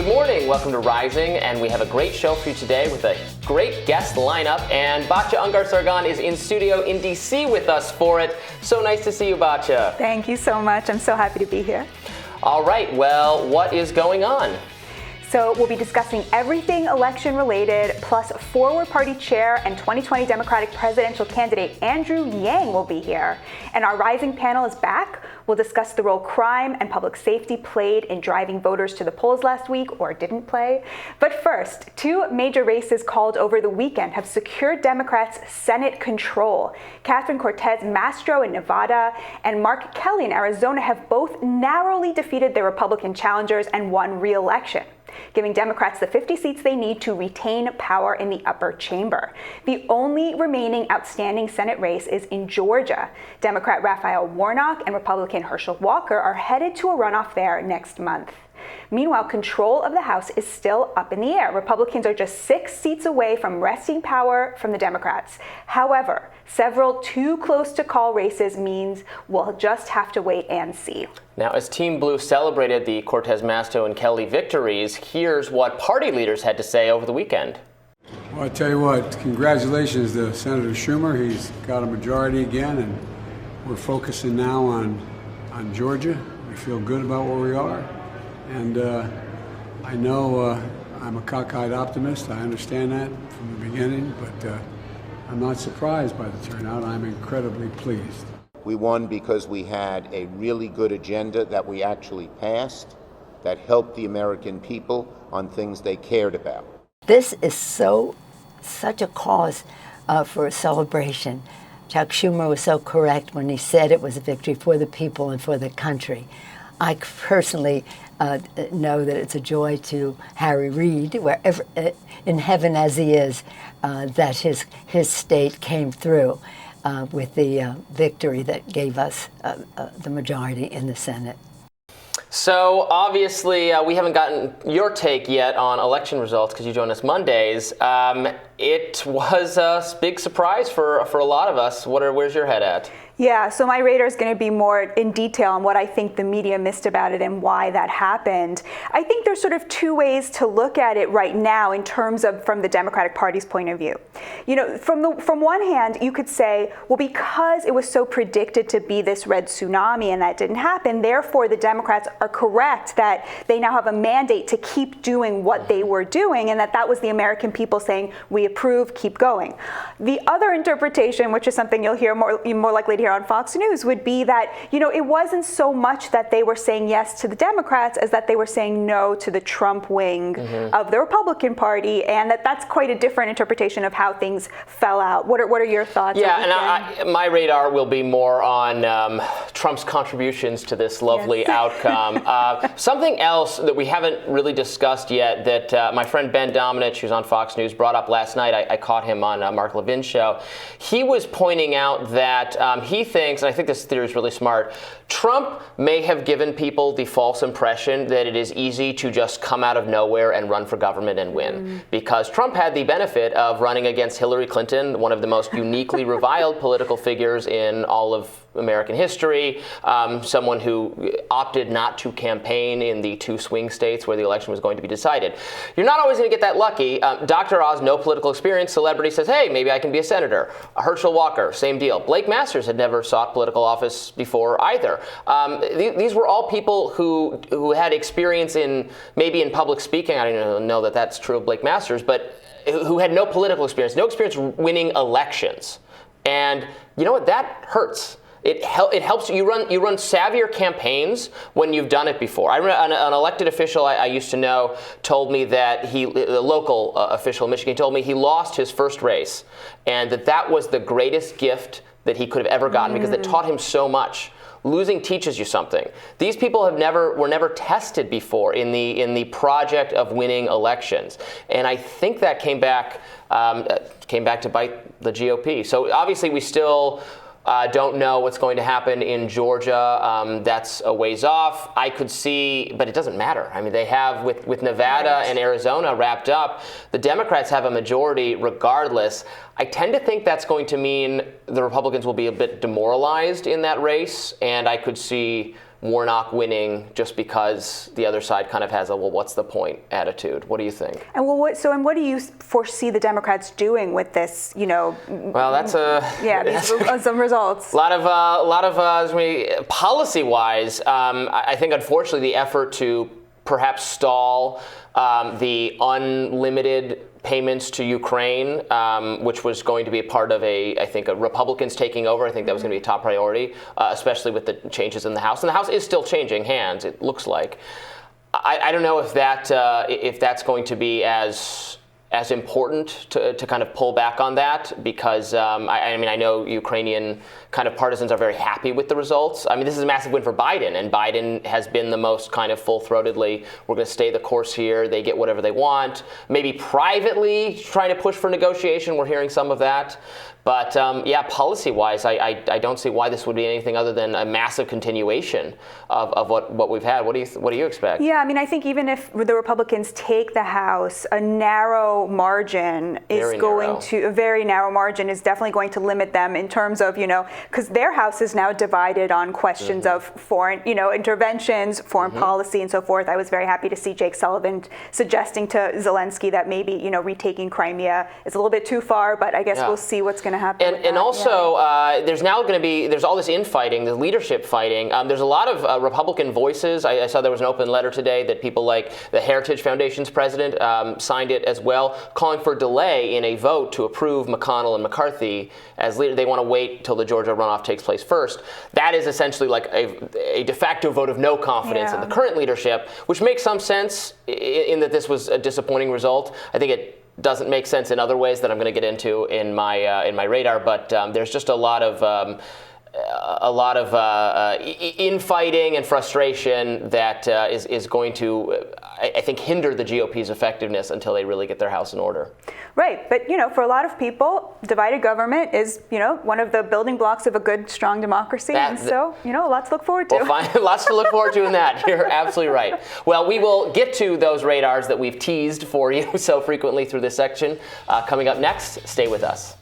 Good morning, welcome to Rising, and we have a great show for you today with a great guest lineup, and Batya Ungar-Sargon is in studio in DC with us for it. So nice to see you, Batya. Thank you so much. I'm so happy to be here. All right, well, what is going on? So we'll be discussing everything election related, plus forward party chair and 2020 Democratic presidential candidate Andrew Yang will be here. And our Rising panel is back. We'll discuss the role crime and public safety played in driving voters to the polls last week, or didn't play. But first, two major races called over the weekend have secured Democrats' Senate control. Catherine Cortez Masto in Nevada and Mark Kelly in Arizona have both narrowly defeated their Republican challengers and won re-election, giving Democrats the 50 seats they need to retain power in the upper chamber. The only remaining outstanding Senate race is in Georgia. Democrat Raphael Warnock and Republican Herschel Walker are headed to a runoff there next month. Meanwhile, control of the House is still up in the air. Republicans are just 6 seats away from wresting power from the Democrats. However, several too close to call races means we'll just have to wait and see. Now, as Team Blue celebrated the Cortez Masto and Kelly victories, here's what party leaders had to say over the weekend. Well, I tell you what, congratulations to Senator Schumer. He's got a majority again, and we're focusing now on Georgia. We feel good about where we are. And I know I'm a cockeyed optimist. I understand that from the beginning, but I'm not surprised by the turnout. I'm incredibly pleased. We won because we had a really good agenda that we actually passed, that helped the American people on things they cared about. This is such a cause for a celebration. Chuck Schumer was so correct when he said it was a victory for the people and for the country. I personally know that it's a joy to Harry Reid, wherever in heaven as he is, that his state came through with the victory that gave us the majority in the Senate. So obviously, we haven't gotten your take yet on election results because you join us Mondays. It was a big surprise for a lot of us. Where's your head at? Yeah, so my radar is going to be more in detail on what I think the media missed about it and why that happened. I think there's sort of two ways to look at it right now in terms of from the Democratic Party's point of view. You know, from one hand, you could say, well, because it was so predicted to be this red tsunami and that didn't happen, therefore the Democrats are correct that they now have a mandate to keep doing what they were doing, and that was the American people saying, we approve, keep going. The other interpretation, which is something you'll hear more likely to hear on Fox News, would be that, you know, it wasn't so much that they were saying yes to the Democrats as that they were saying no to the Trump wing of the Republican Party, and that's quite a different interpretation of how things fell out. What are your thoughts? Yeah, and my radar will be more on Trump's contributions to this lovely outcome. Something else that we haven't really discussed yet that my friend Ben Domenech, who's on Fox News, brought up last night. I caught him on Mark Levin's show. He was pointing out that he thinks, and I think this theory is really smart, Trump may have given people the false impression that it is easy to just come out of nowhere and run for government and win. Because Trump had the benefit of running against Hillary Clinton, one of the most uniquely reviled political figures in all of American history, someone who opted not to campaign in the 2 swing states where the election was going to be decided. You're not always going to get that lucky. Dr. Oz, no political experience, celebrity, says, hey, maybe I can be a senator. Herschel Walker, same deal. Blake Masters had never sought political office before either. These were all people who had experience maybe in public speaking. I don't know that that's true of Blake Masters, but who had no political experience, no experience winning elections. And you know what? That hurts. It helps you run savvier campaigns when you've done it before. I remember an elected official I used to know told me that a local official in Michigan told me he lost his first race, and that was the greatest gift that he could have ever gotten because it taught him so much. Losing teaches you something. These people were never tested before in the project of winning elections, and I think that came back to bite the GOP. So obviously we still don't know what's going to happen in Georgia. That's a ways off. I could see, but it doesn't matter. I mean, they have, with Nevada and Arizona wrapped up, the Democrats have a majority regardless. I tend to think that's going to mean the Republicans will be a bit demoralized in that race, and I could see Warnock winning just because the other side kind of has a, well, what's the point attitude. What do you think? And what do you foresee the Democrats doing with this, Well, that's these some results. A lot of policy-wise, I think unfortunately the effort to perhaps stall the unlimited payments to Ukraine, which was going to be a part of I think Republicans taking over. I think that was going to be a top priority, especially with the changes in the House. And the House is still changing hands, it looks like. I don't know if that's going to be as important to kind of pull back on that, because I know Ukrainian kind of partisans are very happy with the results. I mean, this is a massive win for Biden, and Biden has been the most kind of full-throatedly, we're going to stay the course here, they get whatever they want. Maybe privately trying to push for negotiation, we're hearing some of that. But policy-wise, I don't see why this would be anything other than a massive continuation of what we've had. What do you expect? Yeah, I mean, I think even if the Republicans take the House, a narrow margin is a very narrow margin is definitely going to limit them in terms of, because their House is now divided on questions of foreign, interventions, foreign policy, and so forth. I was very happy to see Jake Sullivan suggesting to Zelensky that maybe, retaking Crimea is a little bit too far, but I guess we'll see what's going to happen. And also, there's all this infighting, the leadership fighting. There's a lot of Republican voices. I saw there was an open letter today that people like the Heritage Foundation's president signed it as well, calling for delay in a vote to approve McConnell and McCarthy as leader. They want to wait till the Georgia runoff takes place first. That is essentially like a de facto vote of no confidence in the current leadership, which makes some sense in that this was a disappointing result. I think it doesn't make sense in other ways that I'm going to get into in my radar, but there's just a lot of infighting and frustration that is going to, I think, hinder the GOP's effectiveness until they really get their house in order. Right, but for a lot of people, divided government is one of the building blocks of a good, strong democracy, and so lots to look forward to. Well, fine. Lots to look forward to in that. You're absolutely right. Well, we will get to those radars that we've teased for you so frequently through this section coming up next. Stay with us.